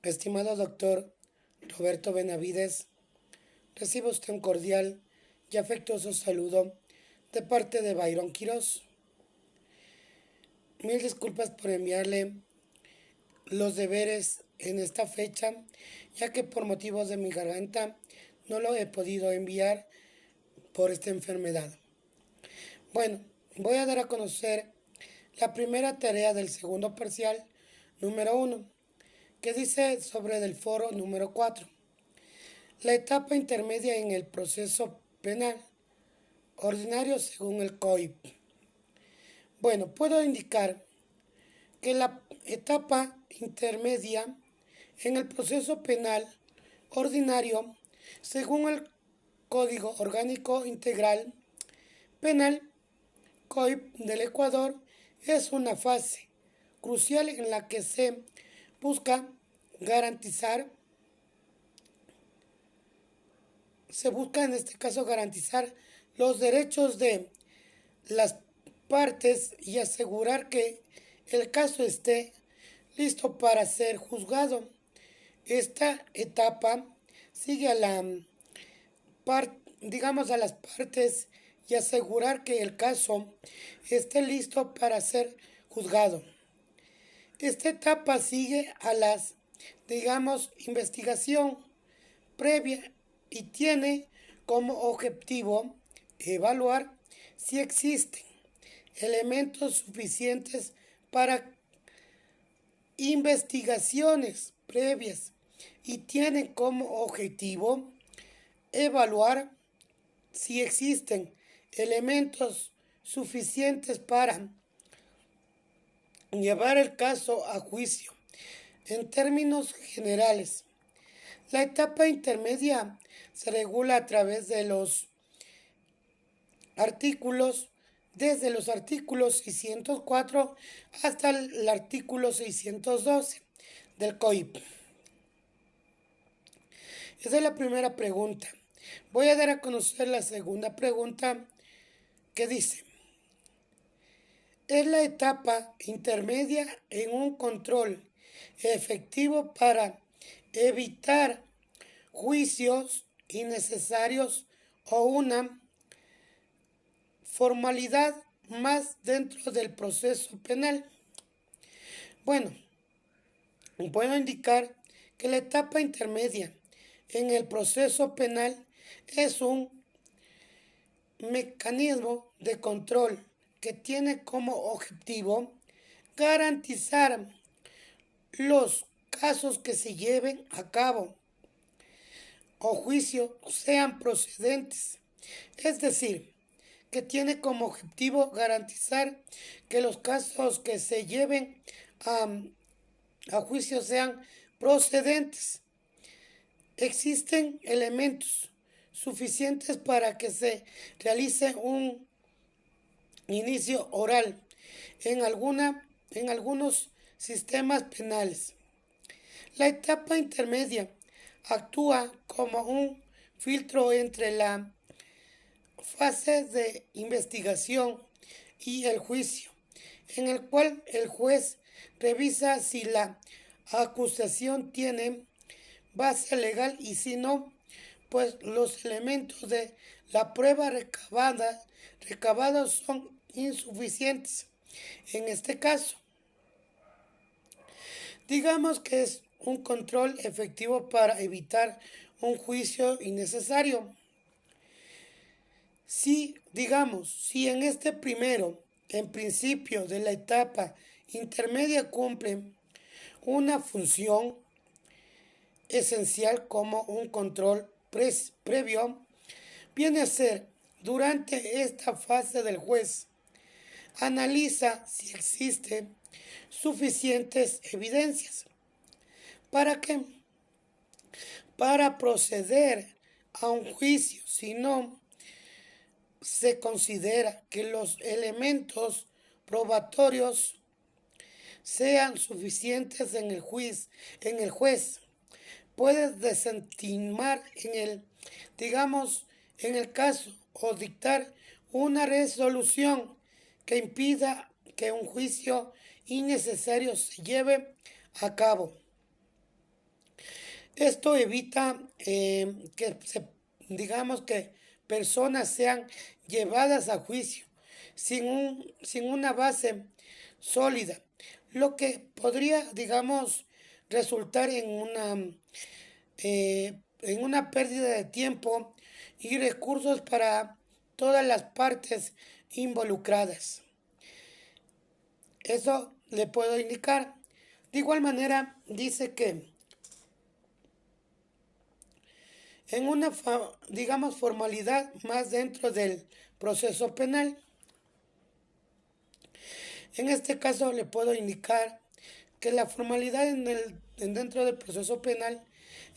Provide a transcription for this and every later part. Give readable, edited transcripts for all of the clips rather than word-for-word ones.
Estimado doctor Roberto Benavides, recibe usted un cordial y afectuoso saludo de parte de Byron Quiroz. Mil disculpas por enviarle los deberes en esta fecha, ya que por motivos de mi garganta no lo he podido enviar por esta enfermedad. Bueno, voy a dar a conocer la primera tarea del segundo parcial número 1, que dice sobre el foro número 4. La etapa intermedia en el proceso penal ordinario según el COIP. Bueno, puedo indicar que la etapa intermedia en el proceso penal ordinario según el Código Orgánico Integral Penal COIP del Ecuador es una fase crucial en la que se busca garantizar los derechos de las partes y asegurar que el caso esté listo para ser juzgado. Esta etapa sigue a las partes y asegurar que el caso esté listo para ser juzgado. Esta etapa sigue a investigación previa y tiene como objetivo evaluar si existen elementos suficientes para investigaciones previas y tiene como objetivo evaluar si existen elementos suficientes para llevar el caso a juicio. En términos generales, la etapa intermedia se regula a través de los artículos, desde los artículos 604 hasta el artículo 612 del COIP. Esa es la primera pregunta. Voy a dar a conocer la segunda pregunta que dice: ¿es la etapa intermedia en un control efectivo para evitar juicios innecesarios o una formalidad más dentro del proceso penal? Bueno, puedo indicar que la etapa intermedia en el proceso penal es un mecanismo de control que tiene como objetivo garantizar los casos que se lleven a cabo o juicio sean procedentes, es decir, que tiene como objetivo garantizar que los casos que se lleven a juicio sean procedentes. Existen elementos suficientes para que se realice un inicio oral en algunos sistemas penales. La etapa intermedia actúa como un filtro entre la fase de investigación y el juicio, en el cual el juez revisa si la acusación tiene base legal y si no, pues los elementos de la prueba recabados son insuficientes. En este caso, digamos que es un control efectivo para evitar un juicio innecesario. Si en este primero, en principio de la etapa intermedia cumple una función esencial como un control previo, viene a ser durante esta fase del juez analiza si existen suficientes evidencias para proceder a un juicio. Si no se considera que los elementos probatorios sean suficientes en el juez puede desestimar en el caso o dictar una resolución que impida que un juicio innecesario se lleve a cabo. Esto evita digamos que personas sean llevadas a juicio sin una base sólida, lo que podría, digamos, resultar en una pérdida de tiempo y recursos para todas las partes involucradas. Eso le puedo indicar. De igual manera, dice que en una, digamos, formalidad más dentro del proceso penal, en este caso le puedo indicar que la formalidad dentro del proceso penal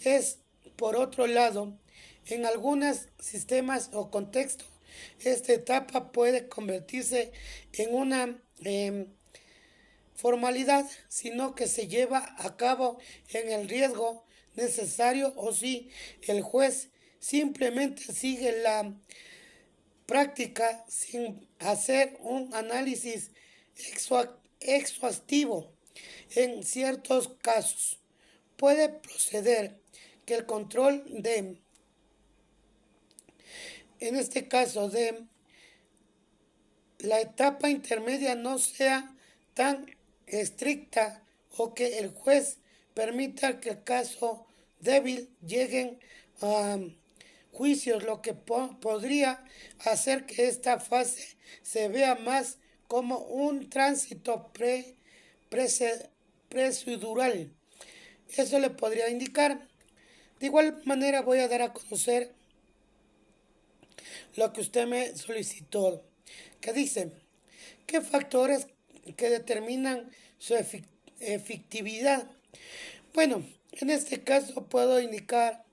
es, por otro lado, en algunos sistemas o contextos, esta etapa puede convertirse en una formalidad, sino que se lleva a cabo en el riesgo necesario o si el juez simplemente sigue la práctica sin hacer un análisis exhaustivo. En ciertos casos puede proceder que el control en este caso, de la etapa intermedia no sea tan estricta o que el juez permita que el caso débil lleguen a juicios, lo que podría hacer que esta fase se vea más como un tránsito procedural. Eso le podría indicar. De igual manera voy a dar a conocer lo que usted me solicitó, que dice, ¿qué factores que determinan su efectividad? Bueno, en este caso puedo indicar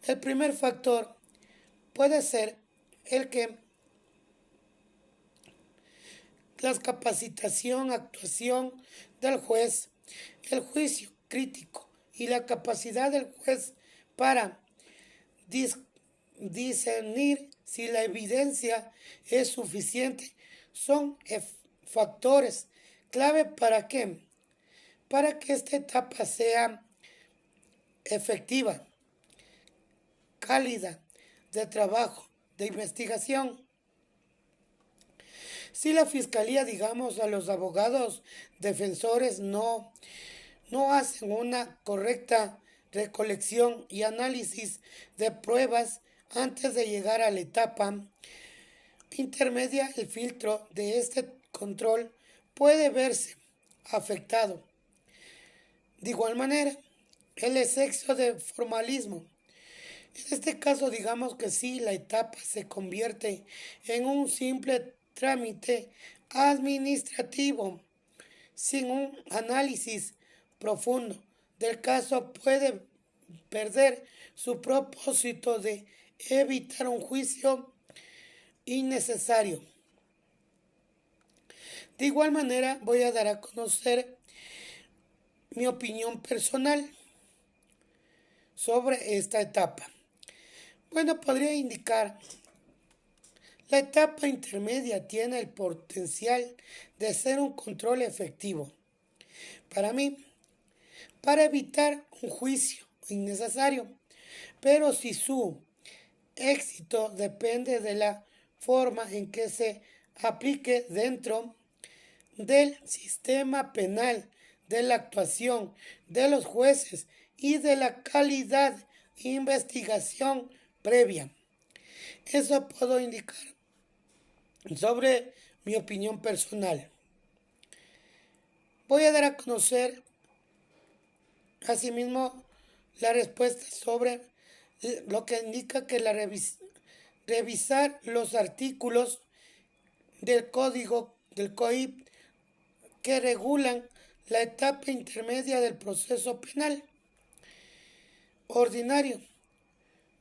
el primer factor puede ser el que la capacitación, actuación del juez, el juicio crítico y la capacidad del juez para discernir si la evidencia es suficiente son factores clave para que esta etapa sea efectiva, cálida, de trabajo, de investigación. Si la fiscalía, digamos, a los abogados defensores no hacen una correcta recolección y análisis de pruebas antes de llegar a la etapa intermedia, el filtro de este control puede verse afectado. De igual manera, el exceso de formalismo. En este caso, digamos que si la etapa se convierte en un simple trámite administrativo sin un análisis profundo del caso, puede perder su propósito de evitar un juicio innecesario. De igual manera, voy a dar a conocer mi opinión personal sobre esta etapa. Bueno, podría indicar, la etapa intermedia tiene el potencial de ser un control efectivo. Para mí, para evitar un juicio innecesario, pero si su éxito depende de la forma en que se aplique dentro del sistema penal, de la actuación de los jueces y de la calidad de investigación previa. Eso puedo indicar sobre mi opinión personal. Voy a dar a conocer asimismo la respuesta sobre lo que indica que revisar los artículos del código del COIP que regulan la etapa intermedia del proceso penal ordinario.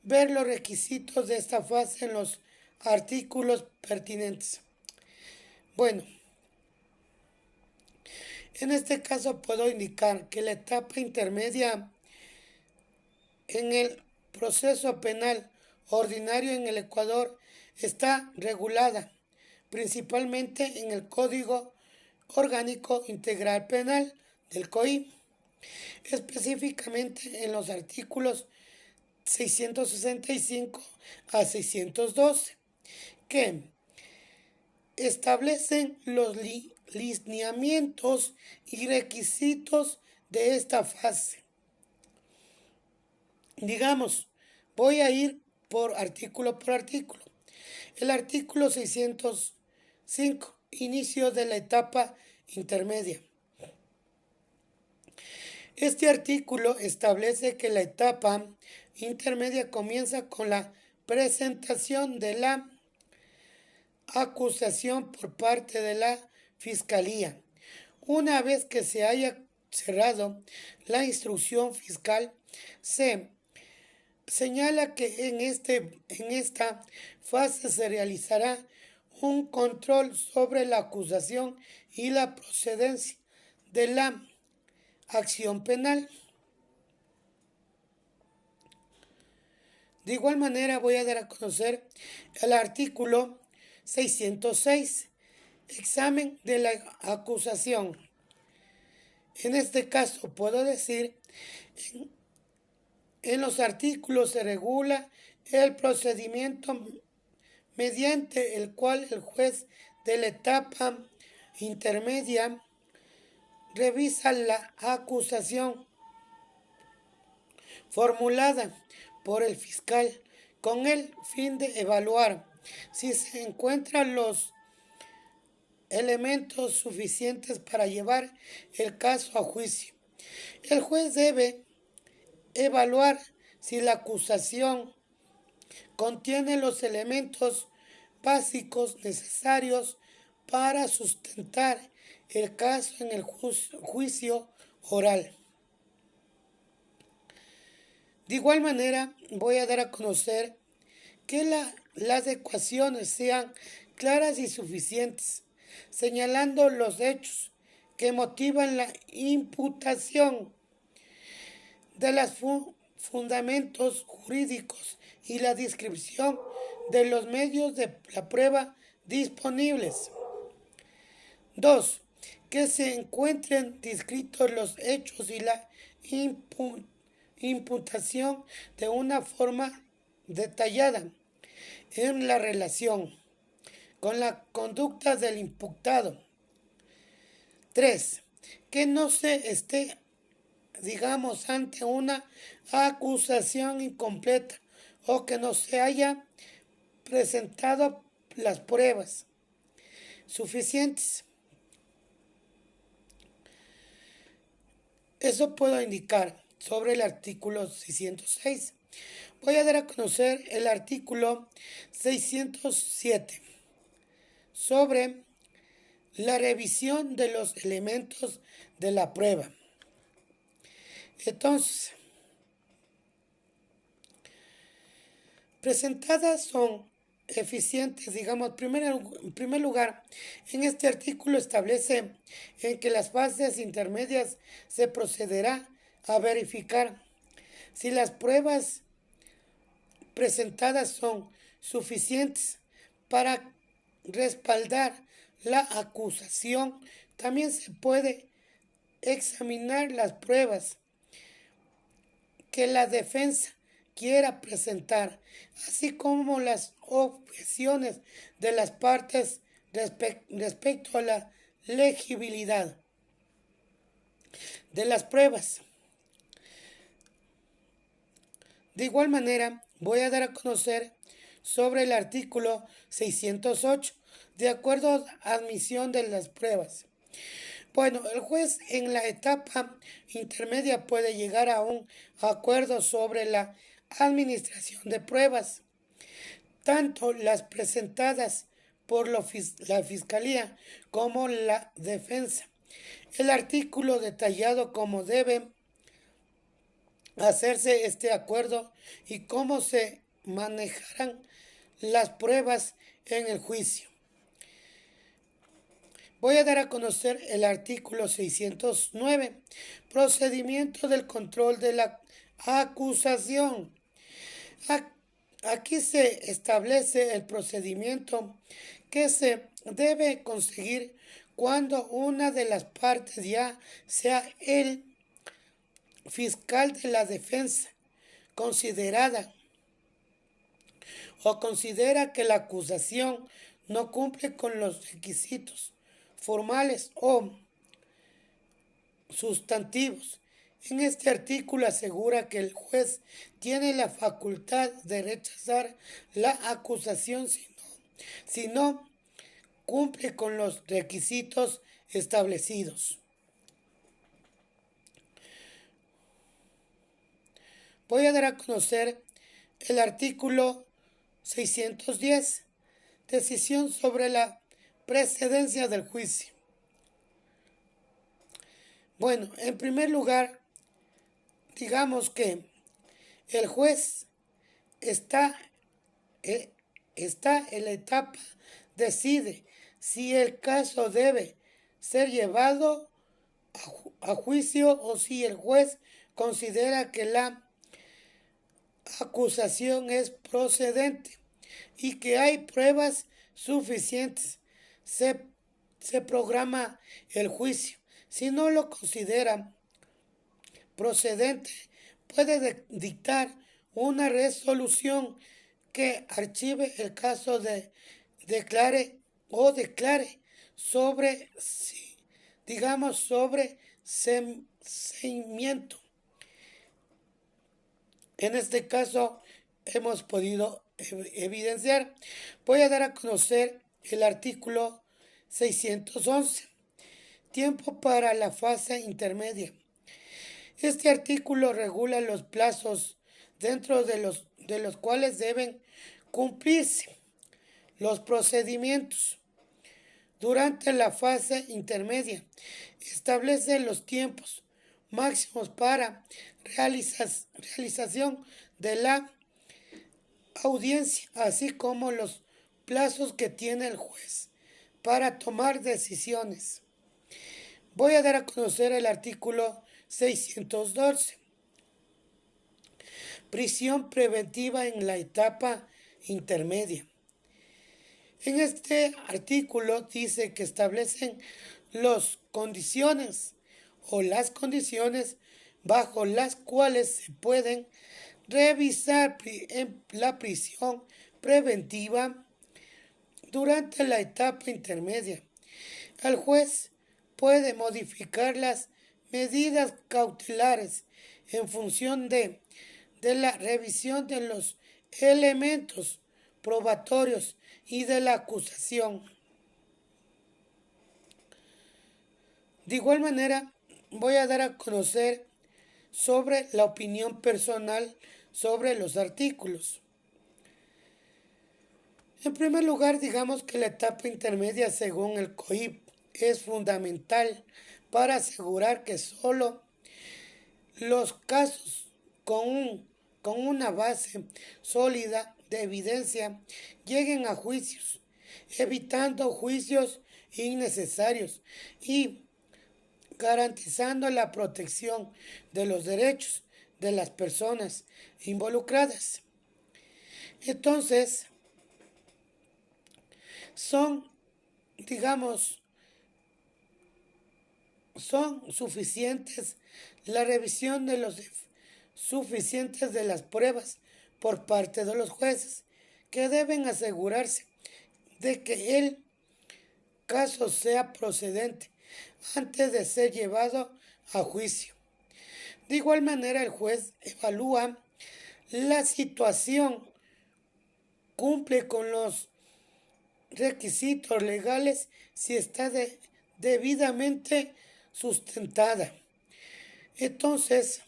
Ver los requisitos de esta fase en los artículos pertinentes. Bueno, en este caso puedo indicar que la etapa intermedia en el proceso penal ordinario en el Ecuador está regulada principalmente en el Código Orgánico Integral Penal del COI, específicamente en los artículos 665 a 612, que establecen los lineamientos y requisitos de esta fase. Digamos, voy a ir por artículo. El artículo 605, inicio de la etapa intermedia. Este artículo establece que la etapa intermedia comienza con la presentación de la acusación por parte de la Fiscalía. Una vez que se haya cerrado la instrucción fiscal, se señala que en esta fase se realizará un control sobre la acusación y la procedencia de la acción penal. De igual manera voy a dar a conocer el artículo 606, examen de la acusación. En este caso puedo decir, en los artículos se regula el procedimiento mediante el cual el juez de la etapa intermedia revisa la acusación formulada por el fiscal con el fin de evaluar si se encuentran los elementos suficientes para llevar el caso a juicio. El juez debe evaluar si la acusación contiene los elementos básicos necesarios para sustentar el caso en el juicio oral. De igual manera, voy a dar a conocer que las ecuaciones sean claras y suficientes, señalando los hechos que motivan la imputación de los fundamentos jurídicos y la descripción de los medios de la prueba disponibles. 2. Que se encuentren descritos los hechos y la imputación de una forma detallada en la relación con la conducta del imputado. 3. Que no se esté, ante una acusación incompleta o que no se haya presentado las pruebas suficientes. Eso puedo indicar sobre el artículo 606. Voy a dar a conocer el artículo 607 sobre la revisión de los elementos de la prueba. Entonces, presentadas son eficientes, en primer lugar, en este artículo establece en que las fases intermedias se procederá a verificar si las pruebas presentadas son suficientes para respaldar la acusación. También se puede examinar las pruebas que la defensa quiera presentar, así como las objeciones de las partes respecto a la legibilidad de las pruebas. De igual manera, voy a dar a conocer sobre el artículo 608, de acuerdo a admisión de las pruebas. Bueno, el juez en la etapa intermedia puede llegar a un acuerdo sobre la administración de pruebas, tanto las presentadas por la Fiscalía como la defensa. El artículo detallado cómo debe hacerse este acuerdo y cómo se manejarán las pruebas en el juicio. Voy a dar a conocer el artículo 609, procedimiento del control de la acusación. Aquí se establece el procedimiento que se debe conseguir cuando una de las partes, ya sea el fiscal de la defensa considera que la acusación no cumple con los requisitos formales o sustantivos. En este artículo asegura que el juez tiene la facultad de rechazar la acusación si no cumple con los requisitos establecidos. Voy a dar a conocer el artículo 610, decisión sobre la precedencia del juicio. Bueno, en primer lugar, digamos que el juez está en la etapa, decide si el caso debe ser llevado a juicio o si el juez considera que la acusación es procedente y que hay pruebas suficientes. Se programa el juicio. Si no lo considera procedente, puede dictar una resolución que archive el caso declare sobre, sobre seguimiento. En este caso hemos podido evidenciar. Voy a dar a conocer el artículo 611, tiempo para la fase intermedia. Este artículo regula los plazos dentro de los cuales deben cumplirse los procedimientos. Durante la fase intermedia, establece los tiempos máximos para realización de la audiencia, así como los plazos que tiene el juez para tomar decisiones. Voy a dar a conocer el artículo 612. Prisión preventiva en la etapa intermedia. En este artículo dice que establecen las condiciones bajo las cuales se pueden revisar la prisión preventiva durante la etapa intermedia. El juez puede modificar las medidas cautelares en función de la revisión de los elementos probatorios y de la acusación. De igual manera, voy a dar a conocer sobre la opinión personal sobre los artículos. En primer lugar, digamos que la etapa intermedia, según el COIP, es fundamental para asegurar que solo los casos con una base sólida de evidencia lleguen a juicios, evitando juicios innecesarios y garantizando la protección de los derechos de las personas involucradas. Entonces, son suficientes la revisión de los suficientes de las pruebas por parte de los jueces, que deben asegurarse de que el caso sea procedente antes de ser llevado a juicio. De igual manera, el juez evalúa la situación, cumple con los requisitos legales si está debidamente sustentada. Entonces,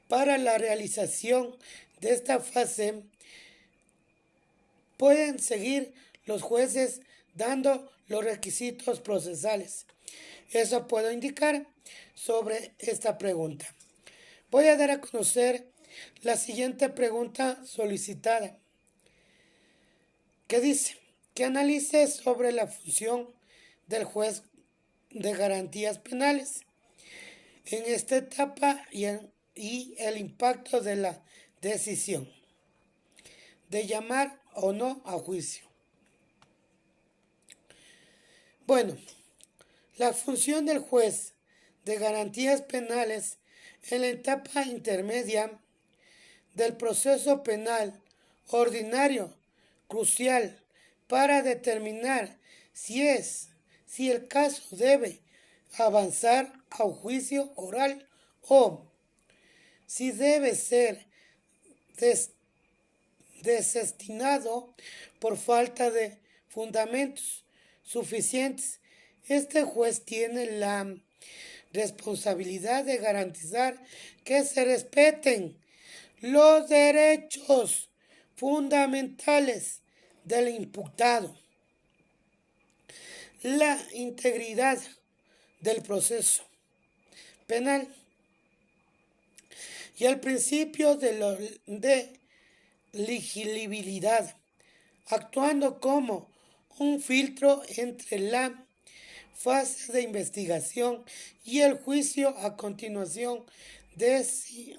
para la realización de esta fase, pueden seguir los jueces dando los requisitos procesales. Eso puedo indicar sobre esta pregunta. Voy a dar a conocer la siguiente pregunta solicitada, que dice que analice sobre la función del juez de garantías penales en esta etapa y el impacto de la decisión de llamar o no a juicio. Bueno, la función del juez de garantías penales en la etapa intermedia del proceso penal ordinario, crucial para determinar si el caso debe avanzar a un juicio oral o si debe ser des- desestimado por falta de fundamentos suficientes. Este juez tiene la responsabilidad de garantizar que se respeten los derechos fundamentales del imputado, la integridad del proceso penal y el principio de legibilidad, actuando como un filtro entre la fase de investigación y el juicio. A continuación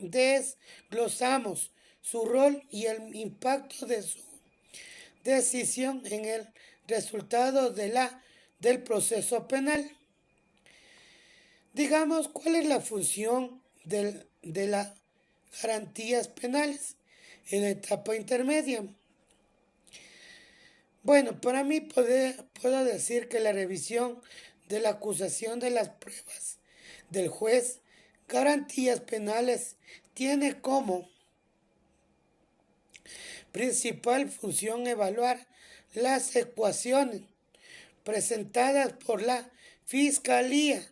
desglosamos su rol y el impacto de su decisión en el resultado del proceso penal. Digamos, ¿cuál es la función de las garantías penales en la etapa intermedia? Bueno, para mí puedo decir que la revisión de la acusación de las pruebas del juez, garantías penales, tiene como principal función evaluar las ecuaciones presentadas por la Fiscalía,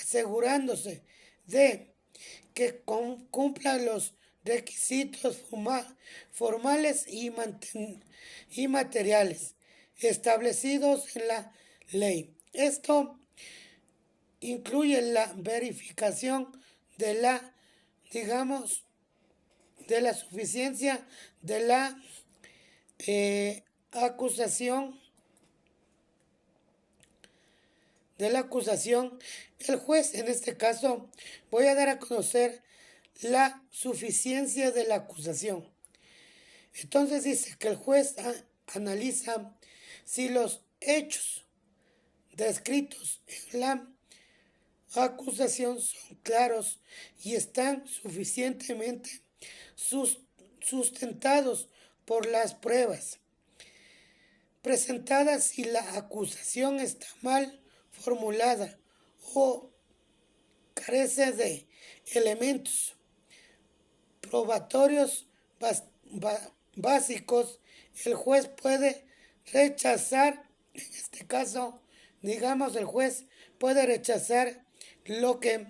asegurándose de que cumplan los requisitos formales y materiales establecidos en la ley. Esto incluye la verificación de la, digamos, de la suficiencia de la acusación. El juez, en este caso, voy a dar a conocer la suficiencia de la acusación. Entonces dice que el juez analiza si los hechos descritos en la acusación son claros y están suficientemente sustentados por las pruebas presentadas. Si la acusación está mal formulada o carece de elementos probatorios básicos, el juez puede rechazar, en este caso, digamos, el juez puede rechazar lo que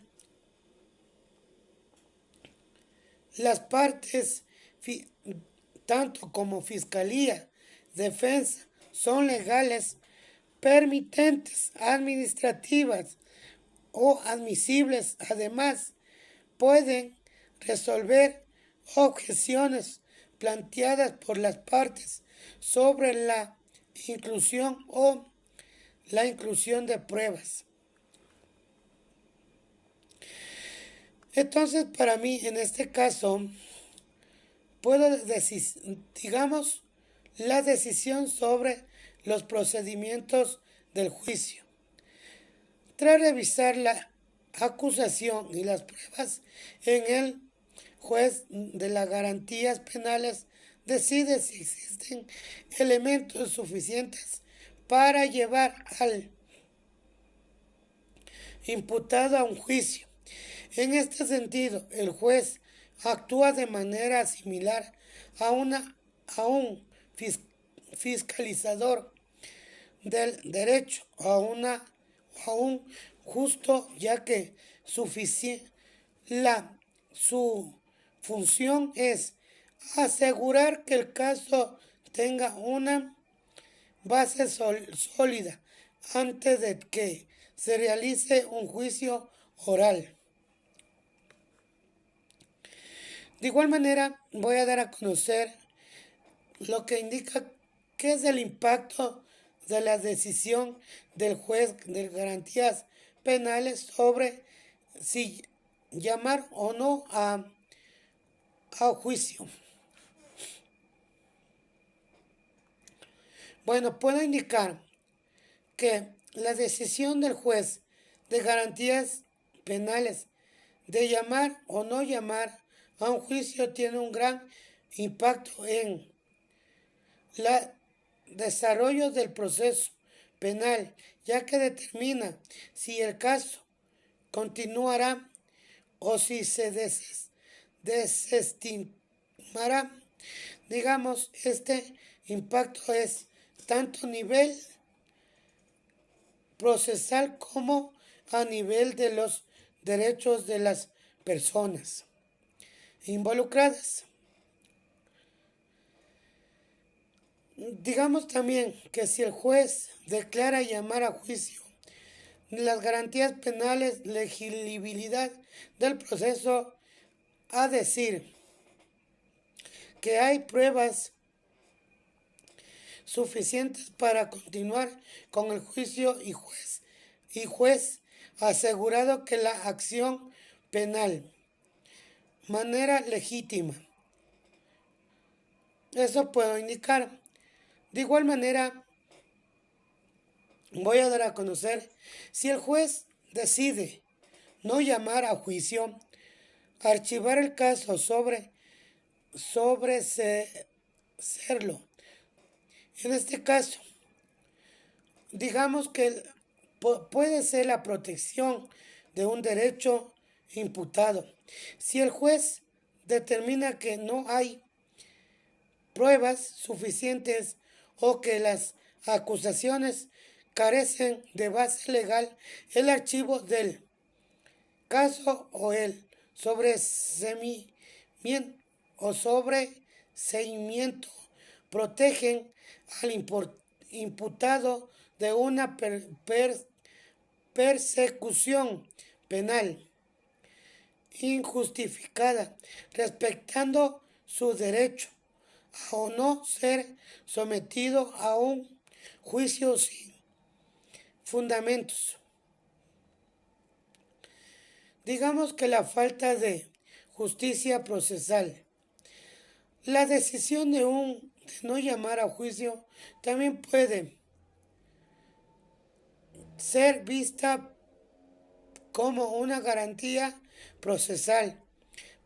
las partes, tanto como fiscalía, defensa, son legales, permitentes, administrativas o admisibles. Además, pueden resolver objeciones planteadas por las partes sobre la inclusión o la inclusión de pruebas. Entonces, para mí, en este caso, puedo decir, digamos, la decisión sobre los procedimientos del juicio. Tras revisar la acusación y las pruebas, en el juez de las garantías penales decide si existen elementos suficientes para llevar al imputado a un juicio. En este sentido, el juez actúa de manera similar a un fiscalizador del derecho, a un justo, ya que su función es asegurar que el caso tenga una base sólida antes de que se realice un juicio oral. De igual manera, voy a dar a conocer lo que indica qué es el impacto de la decisión del juez de garantías penales sobre si llamar o no a juicio. Bueno, puedo indicar que la decisión del juez de garantías penales de llamar o no llamar a un juicio tiene un gran impacto en el desarrollo del proceso penal, ya que determina si el caso continuará o si se desestimará. Digamos, este impacto es tanto a nivel procesal como a nivel de los derechos de las personas involucradas. Digamos también que si el juez declara llamar a juicio las garantías penales, legibilidad del proceso, a decir que hay pruebas suficientes para continuar con el juicio y juez asegurado que la acción penal manera legítima. Eso puedo indicar. De igual manera, voy a dar a conocer si el juez decide no llamar a juicio, archivar el caso sobre serlo. En este caso, digamos que puede ser la protección de un derecho imputado. Si el juez determina que no hay pruebas suficientes o que las acusaciones carecen de base legal, el archivo del caso o el sobreseimiento protegen al imputado de una persecución penal injustificada, respetando su derecho a o no ser sometido a un juicio sin fundamentos. Digamos que la falta de justicia procesal. La decisión de no llamar a juicio también puede ser vista como una garantía procesal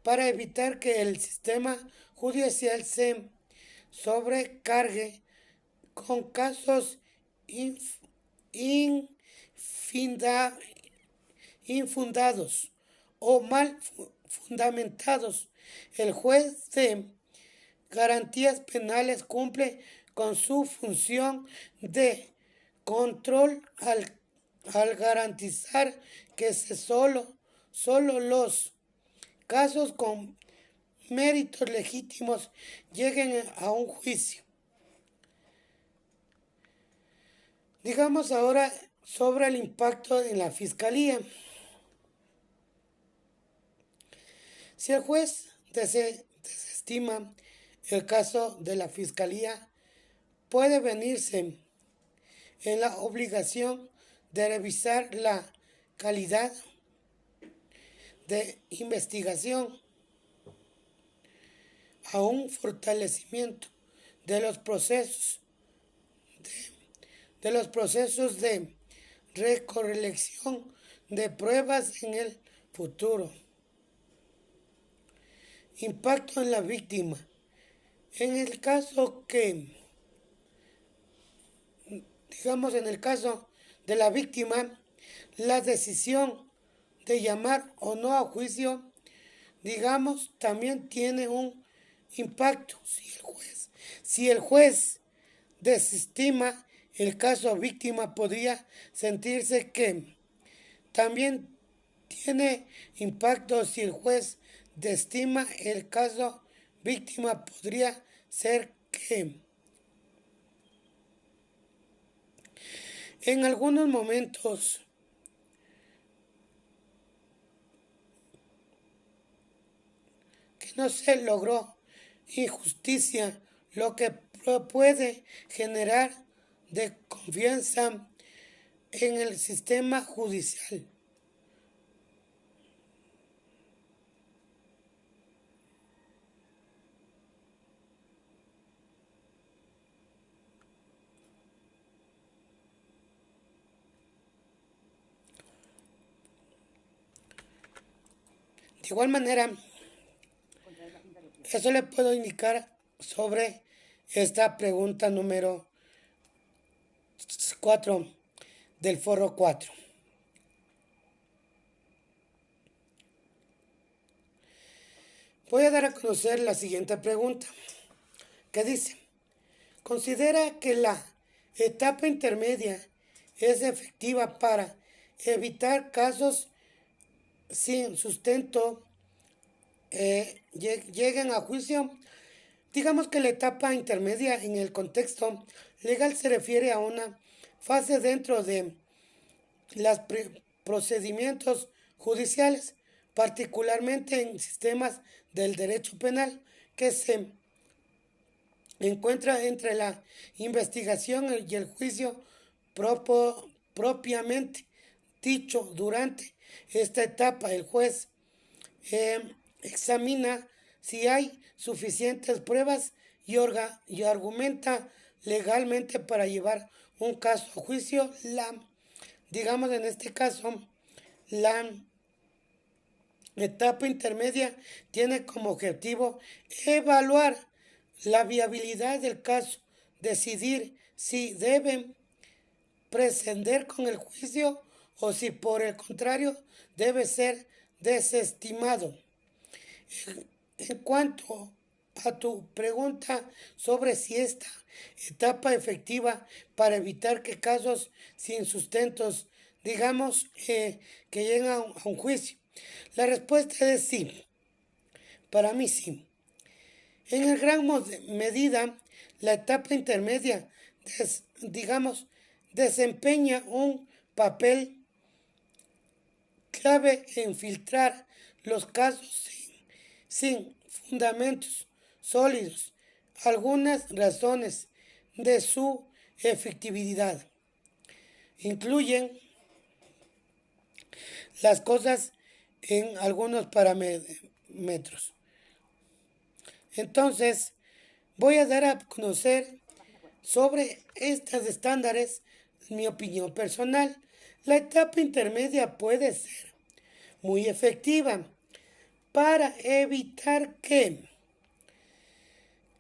para evitar que el sistema judicial se sobrecargue con casos infundados o mal fundamentados. El juez de garantías penales cumple con su función de control al garantizar que solo los casos con méritos legítimos lleguen a un juicio. Digamos ahora sobre el impacto en la fiscalía. Si el juez desestima el caso de la fiscalía, puede venirse en la obligación de revisar la calidad de investigación a un fortalecimiento de los procesos de recolección de pruebas en el futuro. Impacto en la víctima. En el caso de la víctima, la decisión de llamar o no a juicio, también tiene un impacto. Si el juez desestima el caso víctima, podría sentirse que también tiene impacto. Si el juez desestima el caso víctima, podría ser que en algunos momentos que no se logró injusticia, lo que puede generar desconfianza en el sistema judicial. De igual manera, eso le puedo indicar sobre esta pregunta número 4 del foro 4. Voy a dar a conocer la siguiente pregunta, que dice: ¿considera que la etapa intermedia es efectiva para evitar casos sin sustento lleguen a juicio? Digamos que la etapa intermedia en el contexto legal se refiere a una fase dentro de los procedimientos judiciales, particularmente en sistemas del derecho penal, que se encuentra entre la investigación y el juicio propiamente dicho. Durante esta etapa, el juez examina si hay suficientes pruebas y argumenta legalmente para llevar un caso a juicio. Digamos en este caso, la etapa intermedia tiene como objetivo evaluar la viabilidad del caso, decidir si deben proceder con el juicio o si por el contrario debe ser desestimado. En cuanto a tu pregunta sobre si esta etapa efectiva para evitar que casos sin sustentos, digamos, que lleguen a un juicio, la respuesta es sí. Para mí sí. En gran medida, la etapa intermedia, digamos, desempeña un papel clave en filtrar los casos sin fundamentos sólidos. Algunas razones de su efectividad incluyen las cosas en algunos parámetros. Entonces, voy a dar a conocer sobre estos estándares mi opinión personal. La etapa intermedia puede ser muy efectiva para evitar que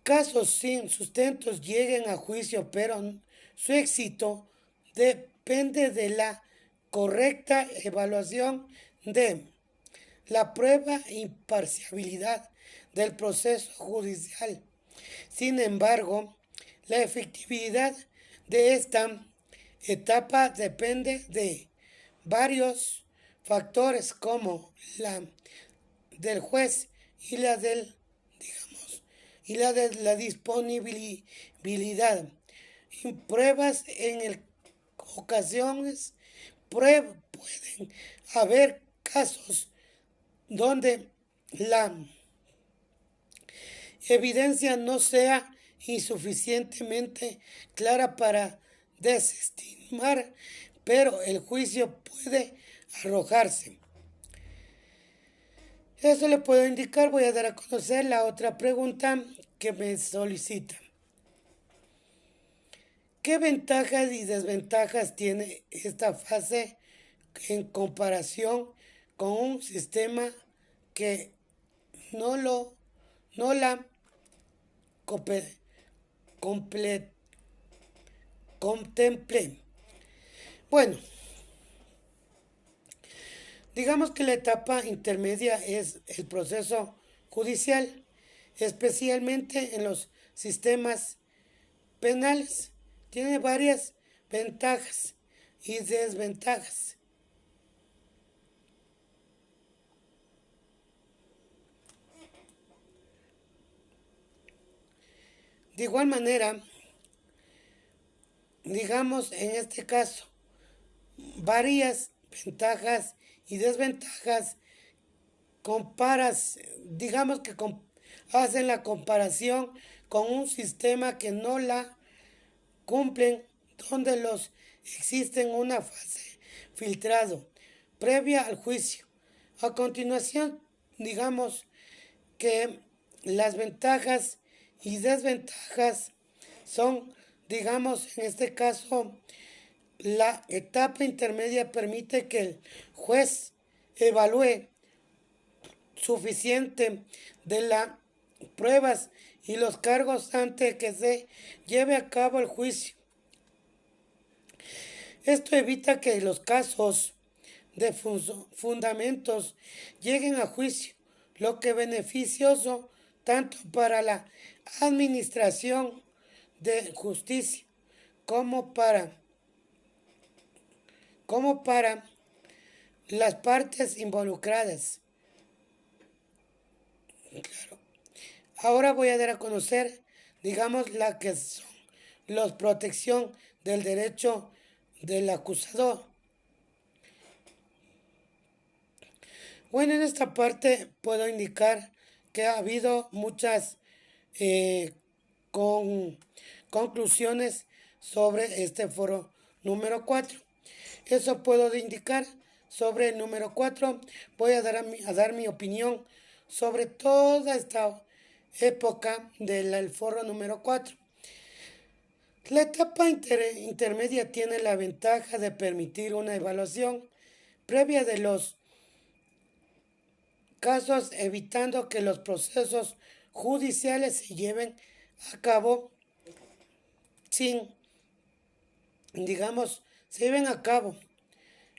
casos sin sustentos lleguen a juicio, pero su éxito depende de la correcta evaluación de la prueba e imparcialidad del proceso judicial. Sin embargo, la efectividad de esta etapa depende de varios factores como la del juez y la de la disponibilidad. Y pruebas en ocasiones pueden haber casos donde la evidencia no sea insuficientemente clara para desestimar, pero el juicio puede arrojarse. Eso le puedo indicar. Voy a dar a conocer la otra pregunta que me solicita. ¿Qué ventajas y desventajas tiene esta fase en comparación con un sistema que no la contemple? Bueno, digamos que la etapa intermedia es el proceso judicial, especialmente en los sistemas penales. Tiene varias ventajas y desventajas. De igual manera, digamos en este caso, varias ventajas y desventajas, digamos que hacen la comparación con un sistema que no la cumplen, donde existen una fase filtrado previa al juicio. A continuación, digamos que las ventajas y desventajas son, digamos, en este caso, la etapa intermedia permite que el juez evalúe suficiente de las pruebas y los cargos antes que se lleve a cabo el juicio. Esto evita que los casos de fundamentos lleguen a juicio, lo que es beneficioso tanto para la administración de justicia como para las partes involucradas. Claro. Ahora voy a dar a conocer, digamos, la que son los protección del derecho del acusador. Bueno, en esta parte puedo indicar que ha habido muchas con conclusiones sobre este foro número 4. Eso puedo indicar sobre el número 4. Voy a dar mi opinión sobre toda esta época del foro número 4. La etapa intermedia tiene la ventaja de permitir una evaluación previa de los casos, evitando que los procesos judiciales se lleven a cabo sin, digamos, se lleven a cabo,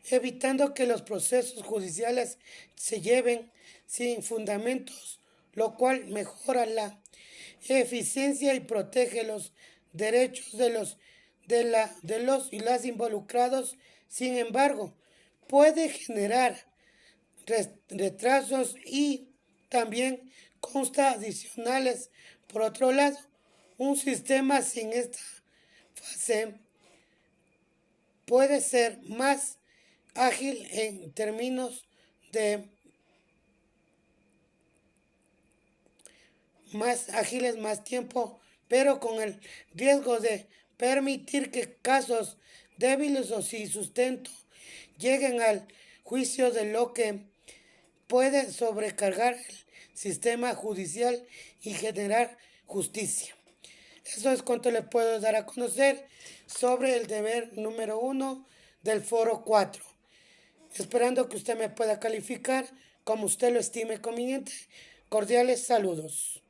evitando que los procesos judiciales se lleven sin fundamentos, lo cual mejora la eficiencia y protege los derechos de los y las involucrados. Sin embargo, puede generar retrasos y también consta adicionales. Por otro lado, un sistema sin esta fase puede ser más ágil en términos de más ágiles, más tiempo, pero con el riesgo de permitir que casos débiles o sin sustento lleguen al juicio, de lo que puede sobrecargar el sistema judicial y generar justicia. Eso es cuanto le puedo dar a conocer sobre el deber número 1 del foro 4. Esperando que usted me pueda calificar como usted lo estime conveniente. Cordiales saludos.